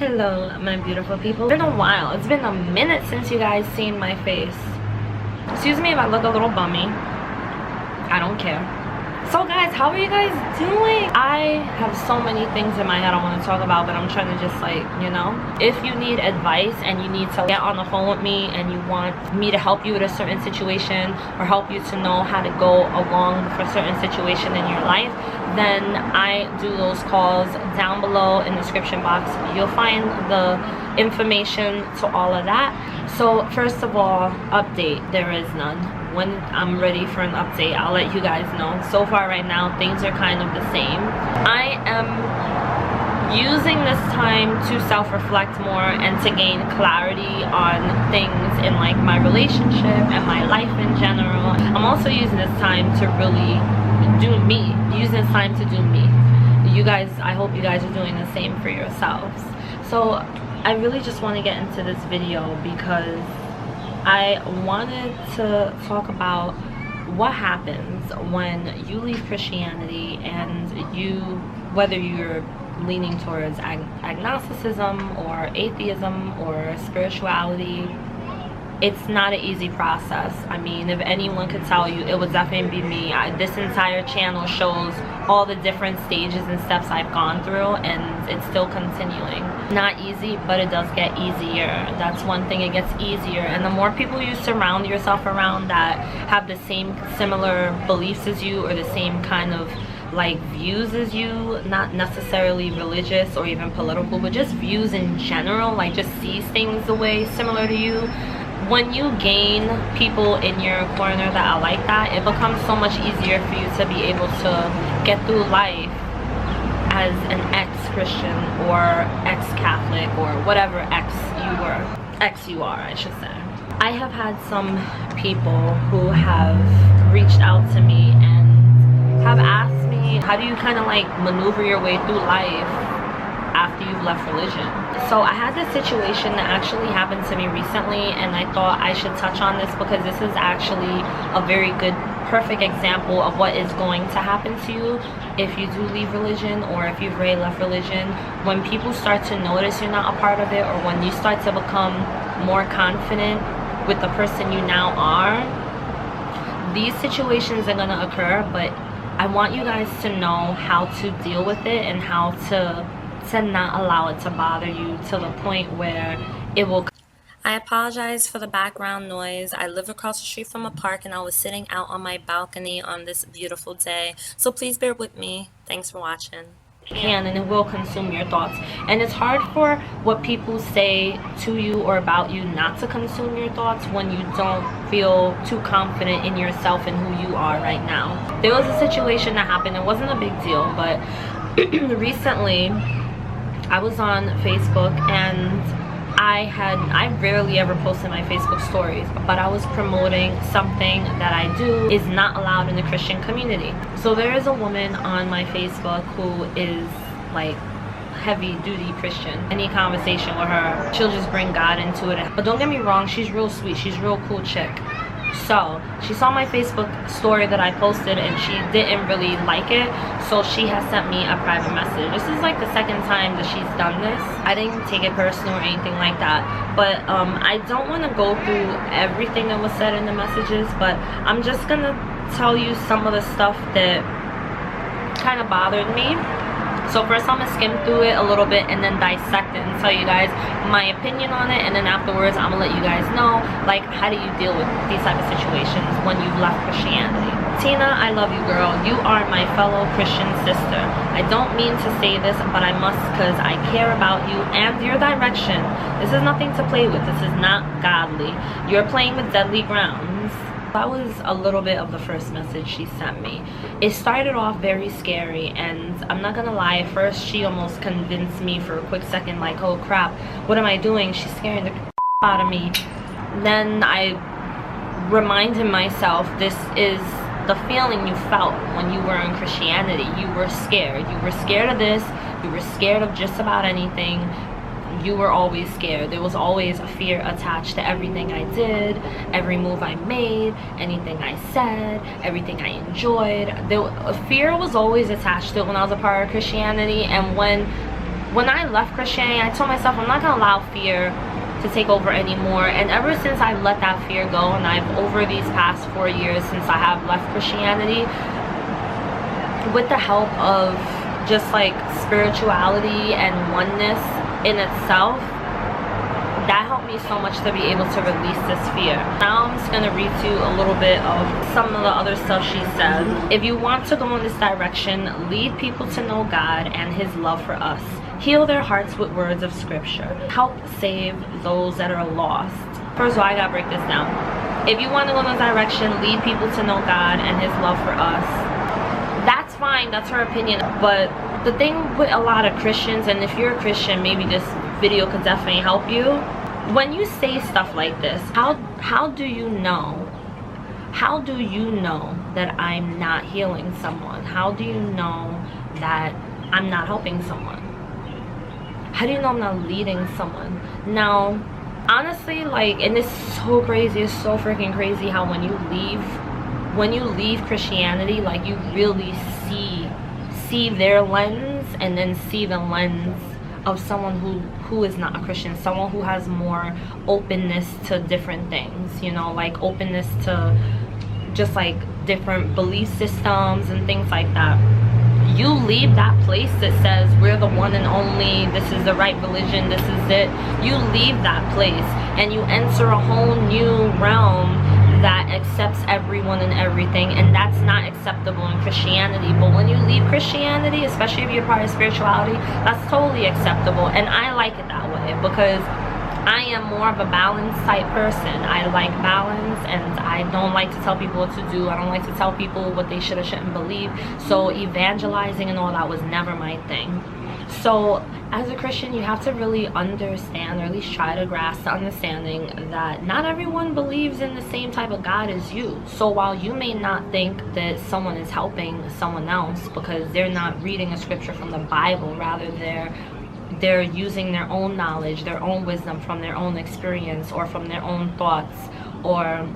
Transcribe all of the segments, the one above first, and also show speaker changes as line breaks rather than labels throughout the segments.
Hello, my beautiful people. It's been a while. It's been a minute since you guys seen my face. Excuse me if I look a little bummy. I don't care. So guys, how are you guys doing? I have so many things in my head I want to talk about, but I'm trying to just if you need advice and you need to get on the phone with me and you want me to help you with a certain situation or help you to know how to go along for a certain situation in your life, then I do those calls down below in the description box. You'll find the information to all of that. So first of all, update, there is none. When I'm ready for an update, I'll let you guys know. So far right now, things are kind of the same. I am using this time to self-reflect more and to gain clarity on things in like my relationship and my life in general. I'm also using this time to really do me. Using this time to do me. You guys, I hope you guys are doing the same for yourselves. So I really just want to get into this video because I wanted to talk about what happens when you leave Christianity and whether you're leaning towards agnosticism or atheism or spirituality. It's not an easy process. I mean, if anyone could tell you, it would definitely be me. This entire channel shows all the different stages and steps I've gone through, and it's still continuing. Not easy, but it does get easier. That's one thing, it gets easier. And the more people you surround yourself around that have the same similar beliefs as you or the same kind of like views as you, not necessarily religious or even political, but just views in general, like just sees things the way similar to you. When you gain people in your corner that are like that, it becomes so much easier for you to be able to get through life as an ex-Christian or ex-Catholic or whatever you are, I should say. I have had some people who have reached out to me and have asked me, how do you kind of like maneuver your way through life after you've left religion? So I had this situation that actually happened to me recently, and I thought I should touch on this because this is actually a very good, perfect example of what is going to happen to you if you do leave religion or if you've already left religion. When people start to notice you're not a part of it, or when you start to become more confident with the person you now are, these situations are going to occur, but I want you guys to know how to deal with it and how to not allow it to bother you to the point where it will. I apologize for the background noise. I live across the street from a park and I was sitting out on my balcony on this beautiful day. So please bear with me. Thanks for watching. And it will consume your thoughts. And it's hard for what people say to you or about you not to consume your thoughts when you don't feel too confident in yourself and who you are right now. There was a situation that happened. It wasn't a big deal, but recently I was on Facebook and I rarely ever posted my Facebook stories, but I was promoting something that I do is not allowed in the Christian community. So there is a woman on my Facebook who is like heavy duty Christian. Any conversation with her, she'll just bring God into it. But don't get me wrong, she's real sweet, she's a real cool chick. So she saw my Facebook story that I posted and she didn't really like it, so she has sent me a private message. This is like the second time that she's done this. I didn't take it personal or anything like that, but I don't want to go through everything that was said in the messages, but I'm just gonna tell you some of the stuff that kind of bothered me. So first I'm gonna skim through it a little bit and then dissect it and tell you guys my opinion on it, and then afterwards I'm gonna let you guys know like how do you deal with these type of situations when you've left Christianity. Tina, I love you, girl. You are my fellow Christian sister. I don't mean to say this, but I must because I care about you and your direction. This is nothing to play with. This is not godly. You're playing with deadly grounds. That was a little bit of the first message she sent me. It started off very scary, and I'm not gonna lie, at first she almost convinced me for a quick second, like, oh crap, what am I doing? She's scaring the out of me. Then I reminded myself, this is the feeling you felt when you were in Christianity. You were scared. You were scared of this. You were scared of just about anything. You were always scared. There was always a fear attached to everything I did, every move I made, anything I said, everything I enjoyed. Fear was always attached to it when I was a part of Christianity, and when when I left Christianity, I told myself I'm not gonna allow fear to take over anymore. And ever since I let that fear go, and I've over these past 4 years since I have left Christianity, with the help of just like spirituality and oneness in itself, that helped me so much to be able to release this fear. Now I'm just gonna read you a little bit of some of the other stuff she said. If you want to go in this direction, lead people to know God and his love for us. Heal their hearts with words of scripture. Help save those that are lost. First of all, I gotta break this down. If you want to go in this direction, lead people to know God and his love for us. That's fine, that's her opinion. But the thing with a lot of Christians, and if you're a Christian, maybe this video could definitely help you. When you say stuff like this, how do you know? How do you know that I'm not healing someone? How do you know that I'm not helping someone? How do you know I'm not leading someone? Now, honestly, like, and it's so crazy, it's so freaking crazy how when you leave Christianity, like, you really see their lens, and then see the lens of someone who is not a Christian, someone who has more openness to different things, you know, like openness to just like different belief systems and things like that. You leave that place that says we're the one and only, this is the right religion, this is it. You leave that place and you enter a whole new realm that accepts everyone and everything, and that's not acceptable in Christianity. But when you leave Christianity, especially if you're part of spirituality, that's totally acceptable. And I like it that way because I am more of a balanced type person. I like balance, and I don't like to tell people what to do. I don't like to tell people what they should or shouldn't believe. So evangelizing and all that was never my thing. So as a Christian, you have to really understand, or at least try to grasp the understanding that not everyone believes in the same type of God as you. So while you may not think that someone is helping someone else because they're not reading a scripture from the Bible, rather they're using their own knowledge, their own wisdom from their own experience or from their own thoughts, or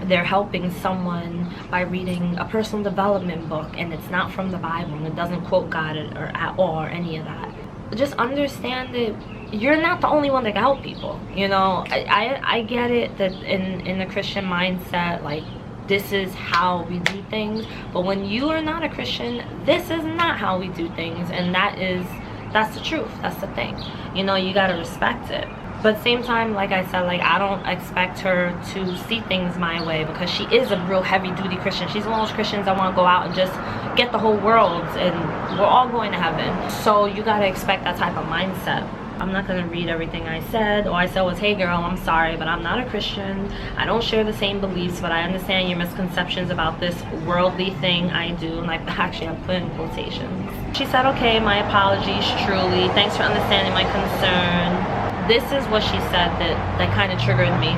they're helping someone by reading a personal development book and it's not from the Bible and it doesn't quote God or at all or any of that. Just understand that you're not the only one that can help people, you know. I get it that in the Christian mindset, like, this is how we do things, but when you are not a Christian, this is not how we do things, and that's the truth. That's the thing, you know. You gotta respect it. But at the same time, like I said, like, I don't expect her to see things my way because she is a real heavy-duty Christian. She's one of those Christians that want to go out and just get the whole world and we're all going to heaven. So you got to expect that type of mindset. I'm not going to read everything I said. All I said was, hey girl, I'm sorry, but I'm not a Christian. I don't share the same beliefs, but I understand your misconceptions about this worldly thing I do. And like, actually, I put in quotations. She said, okay, my apologies, truly. Thanks for understanding my concern. This is what she said that kind of triggered me.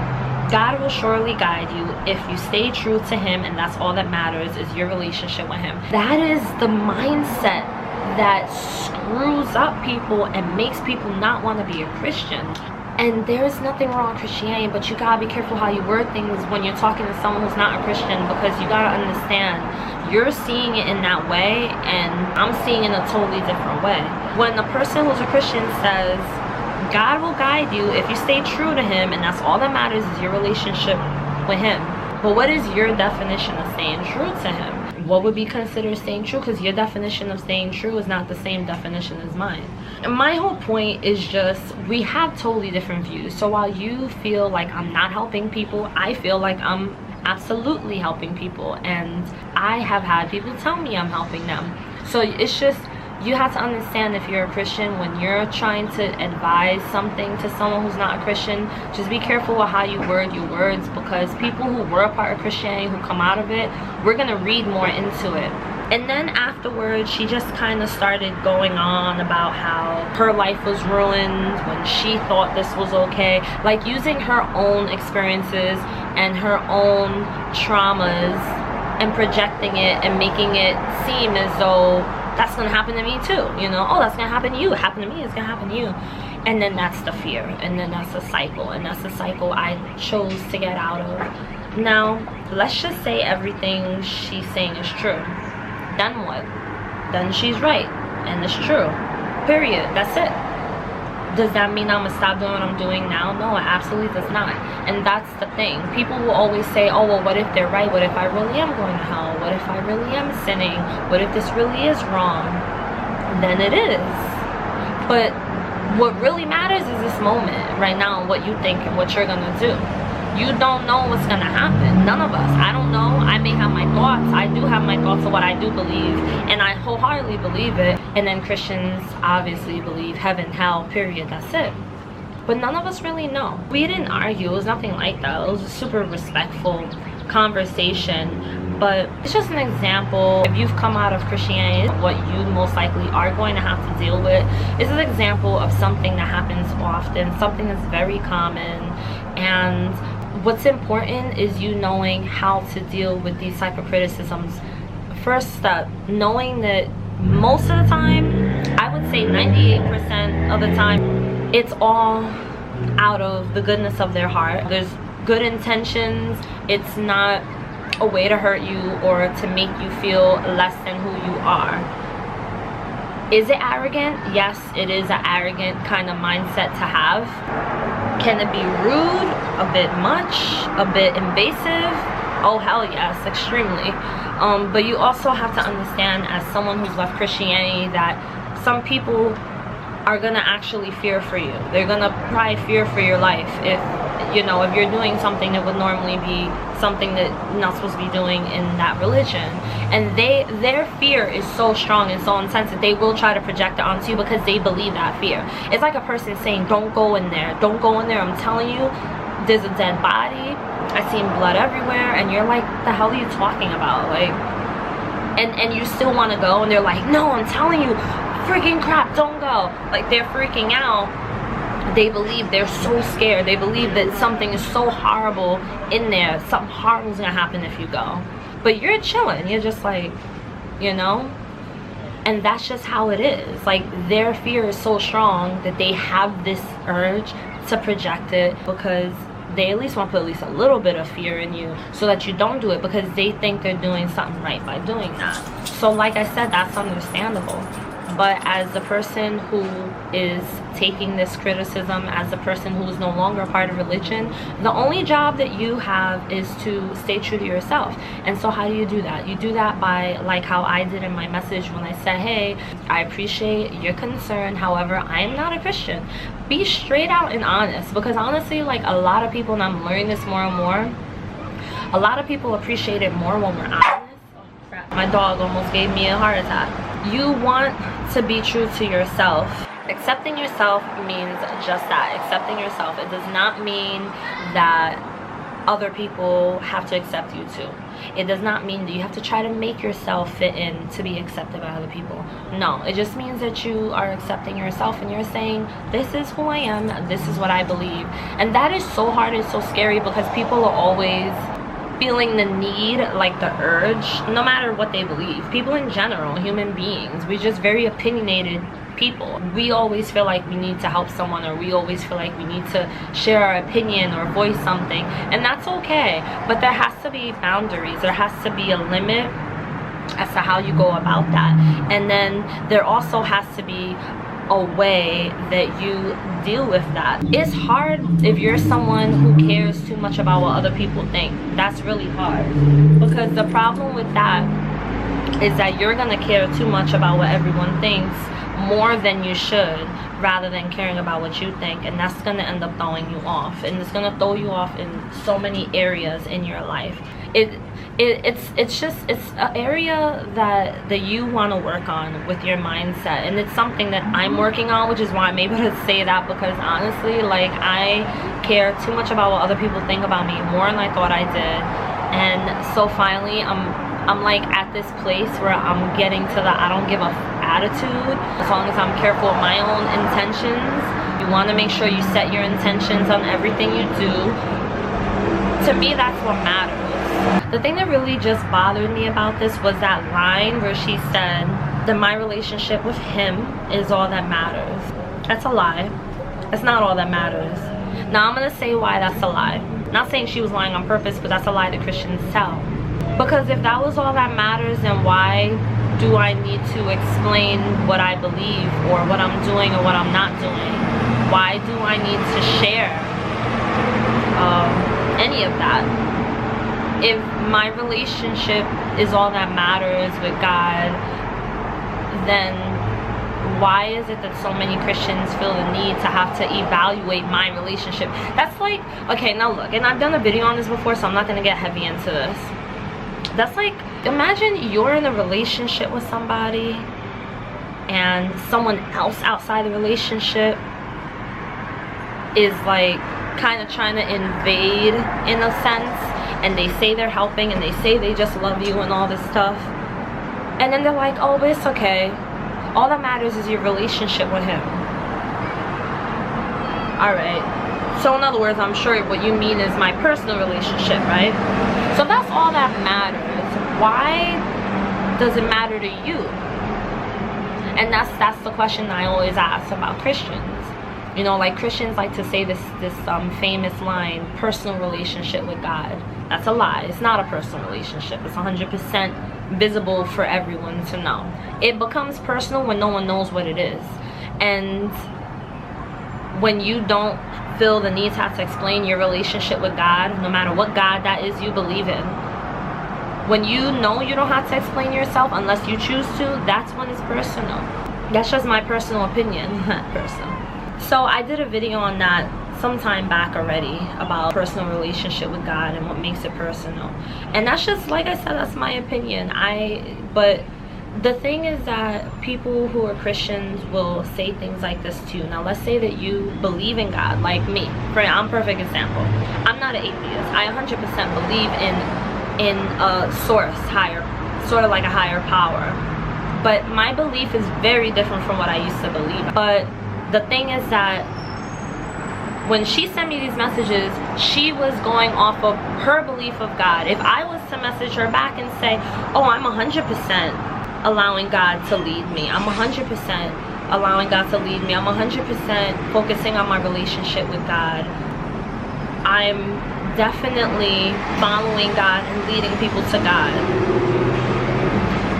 God will surely guide you if you stay true to him, and that's all that matters, is your relationship with him. That is the mindset that screws up people and makes people not want to be a Christian. And there's nothing wrong with Christianity, but you gotta be careful how you word things when you're talking to someone who's not a Christian, because you gotta understand you're seeing it in that way and I'm seeing it in a totally different way. When the person who's a Christian says God will guide you if you stay true to him, and that's all that matters is your relationship with him. But what is your definition of staying true to him? What would be considered staying true? Because your definition of staying true is not the same definition as mine. And my whole point is just, we have totally different views. So while you feel like I'm not helping people, I feel like I'm absolutely helping people, and I have had people tell me I'm helping them. So it's just, you have to understand, if you're a Christian, when you're trying to advise something to someone who's not a Christian, just be careful with how you word your words, because people who were a part of Christianity, who come out of it, we're gonna read more into it. And then afterwards, she just kind of started going on about how her life was ruined when she thought this was okay, like using her own experiences and her own traumas and projecting it and making it seem as though that's gonna happen to me too, you know. Oh, that's gonna happen to you, it happened to me, it's gonna happen to you. And then that's the fear, and then that's the cycle, and that's the cycle I chose to get out of. Now, let's just say everything she's saying is true. Then what? Then she's right, and it's true. Period. That's it. Does that mean I'm gonna stop doing what I'm doing now? No, it absolutely does not. And that's the thing. People will always say, oh, well, what if they're right? What if I really am going to hell? What if I really am sinning? What if this really is wrong? Then it is. But what really matters is this moment right now, what you think and what you're gonna do. You don't know what's gonna happen. None of us. I don't know. I may have my thoughts. I do have my thoughts of what I do believe, and I wholeheartedly believe it. And then Christians obviously believe heaven, hell, period. That's it. But none of us really know. We didn't argue. It was nothing like that. It was a super respectful conversation. But it's just an example. If you've come out of Christianity, what you most likely are going to have to deal with is an example of something that happens often, something that's very common. And what's important is you knowing how to deal with these type of criticisms. First step, knowing that most of the time, I would say 98% of the time, it's all out of the goodness of their heart. There's good intentions. It's not a way to hurt you or to make you feel less than who you are. Is it arrogant? Yes, it is an arrogant kind of mindset to have. Can it be rude? A bit much? A bit invasive? Oh hell yes, extremely. But you also have to understand, as someone who's left Christianity, that some people are gonna actually fear for you. They're gonna probably fear for your life if, you know, if you're doing something that would normally be something that you're not supposed to be doing in that religion. And their fear is so strong and so intense that they will try to project it onto you because they believe that fear. It's like a person saying, don't go in there, don't go in there. I'm telling you, there's a dead body, I've seen blood everywhere, and you're like, the hell are you talking about? Like, and you still want to go, and they're like, no, I'm telling you, freaking crap, don't go. Like, they're freaking out. They believe, they're so scared, they believe that something is so horrible in there, something horrible is gonna happen if you go. But you're chilling, you're just like, you know. And that's just how it is. Like, their fear is so strong that they have this urge to project it because they at least want to put at least a little bit of fear in you so that you don't do it, because they think they're doing something right by doing that. So like I said, that's understandable. But as the person who is taking this criticism, as the person who is no longer a part of religion, the only job that you have is to stay true to yourself. And so how do you do that? You do that by, like how I did in my message when I said, hey, I appreciate your concern, however, I am not a Christian. Be straight out and honest, because honestly, like, a lot of people, and I'm learning this more and more, a lot of people appreciate it more when we're honest. Oh crap, my dog almost gave me a heart attack. You want to be true to yourself. Accepting yourself means just that, accepting yourself. It does not mean that other people have to accept you too. It does not mean that you have to try to make yourself fit in to be accepted by other people. No, it just means that you are accepting yourself and you're saying, this is who I am, this is what I believe. And that is so hard and so scary, because people are always feeling the need, like the urge, no matter what they believe. People in general, human beings, we're just very opinionated people. We always feel like we need to help someone, or we always feel like we need to share our opinion or voice something, and that's okay. But there has to be boundaries, there has to be a limit as to how you go about that. And then there also has to be a way that you deal with that. It's hard if you're someone who cares too much about what other people think. That's really hard, because the problem with that is that you're gonna care too much about what everyone thinks, more than you should, rather than caring about what you think. And that's gonna end up throwing you off, and it's gonna throw you off in so many areas in your life. It's an area that you want to work on with your mindset, and it's something that I'm working on, which is why I'm able to say that, because honestly, like, I care too much about what other people think about me, more than I thought I did. And so finally I'm like at this place where I'm getting to the I don't give a attitude, as long as I'm careful with my own intentions. You want to make sure you set your intentions on everything you do. To me, that's what matters. The thing that really just bothered me about this was that line where she said that my relationship with him is all that matters. That's a lie. It's not all that matters. Now I'm gonna say why that's a lie. Not saying she was lying on purpose, but that's a lie that Christians tell. Because if that was all that matters, then why do I need to explain what I believe or what I'm doing or what I'm not doing? Why do I need to share any of that? If my relationship is all that matters with God, then why is it that so many Christians feel the need to have to evaluate my relationship? That's like, okay, now look, and I've done a video on this before, so I'm not gonna get heavy into this. That's like, imagine you're in a relationship with somebody and someone else outside the relationship is like kind of trying to invade in a sense, and they say they're helping and they say they just love you and all this stuff, and then they're like, oh, but it's okay, all that matters is your relationship with him. Alright, so in other words, I'm sure what you mean is my personal relationship, right? So that's all that matters. Why does it matter to you? And that's the question I always ask about Christians. You know, like Christians like to say this famous line, personal relationship with God. That's a lie. It's not a personal relationship. It's 100% visible for everyone to know. It becomes personal when no one knows what it is. And when you don't feel the need to have to explain your relationship with God, no matter what God that is you believe in, when you know you don't have to explain yourself unless you choose to, that's when it's personal. That's just my personal opinion, not personal. So I did a video on that some time back already about personal relationship with God and what makes it personal. And that's just, like I said, that's my opinion. But the thing is that people who are Christians will say things like this too. Now let's say that you believe in God, like me. I'm a perfect example. I'm not an atheist. I 100% believe in a source, sort of like a higher power. But my belief is very different from what I used to believe. But the thing is that when she sent me these messages, she was going off of her belief of God. If I was to message her back and say, oh, I'm 100% allowing God to lead me, I'm 100% allowing God to lead me, I'm 100% focusing on my relationship with God, I'm definitely following God and leading people to God.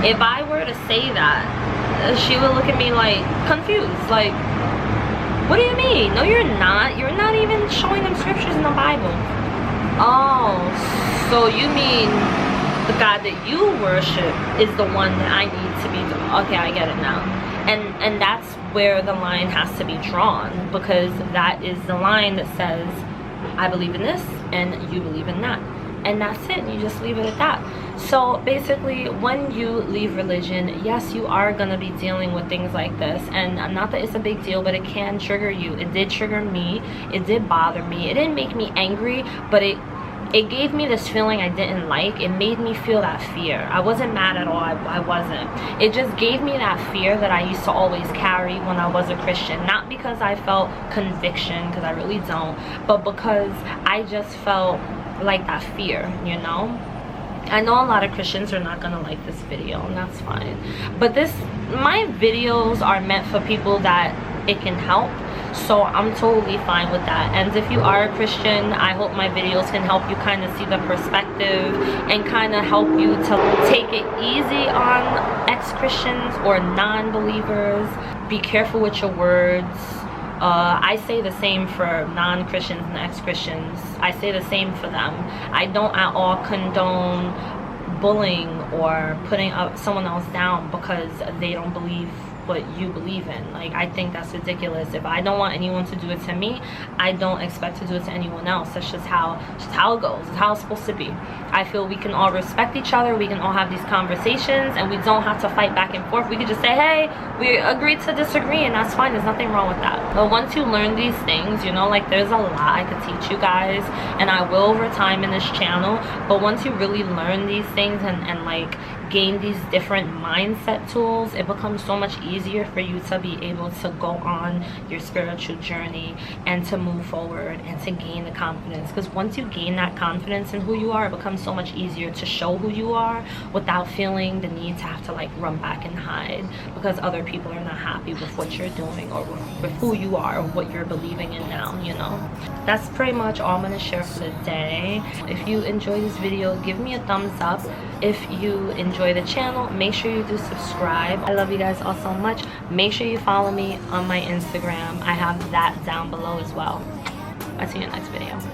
If I were to say that, she would look at me like confused, like, what do you mean? No, you're not. You're not even showing them scriptures in the Bible. Oh, so you mean the God that you worship is the one that I need to be doing? Okay, I get it now. And that's where the line has to be drawn, because that is the line that says, I believe in this and you believe in that. And that's it. You just leave it at that. So basically, when you leave religion, yes, you are going to be dealing with things like this. And not that it's a big deal, but it can trigger you. It did trigger me. It did bother me. It didn't make me angry, but it gave me this feeling I didn't like. It made me feel that fear. I wasn't mad at all. I wasn't. It just gave me that fear that I used to always carry when I was a Christian. Not because I felt conviction, because I really don't, but because I just felt like that fear, you know. I know a lot of Christians are not gonna like this video, and that's fine, but my videos are meant for people that it can help, so I'm totally fine with that. And if you are a Christian, I hope my videos can help you kind of see the perspective and kind of help you to take it easy on ex-Christians or non-believers. Be careful with your words. I say the same for non-Christians and ex-Christians. I say the same for them. I don't at all condone bullying or putting someone else down because they don't believe what you believe in. Like, I think that's ridiculous. If I don't want anyone to do it to me, I don't expect to do it to anyone else. That's just how it goes. It's how it's supposed to be. I feel we can all respect each other. We can all have these conversations, and we don't have to fight back and forth. We could just say, hey, we agreed to disagree, and that's fine. There's nothing wrong with that. But once you learn these things, you know, like, there's a lot I could teach you guys, and I will over time in this channel. But once you really learn these things and like gain these different mindset tools, it becomes so much easier for you to be able to go on your spiritual journey and to move forward and to gain the confidence. Because once you gain that confidence in who you are, it becomes so much easier to show who you are without feeling the need to have to like run back and hide because other people are not happy with what you're doing or with who you are or what you're believing in now, you know. That's pretty much all I'm going to share for the day. If you enjoyed this video, give me a thumbs up. If you enjoyed enjoy the channel, make sure you do subscribe. I love you guys all so much. Make sure you follow me on my Instagram. I have that down below as well. I'll see you in the next video.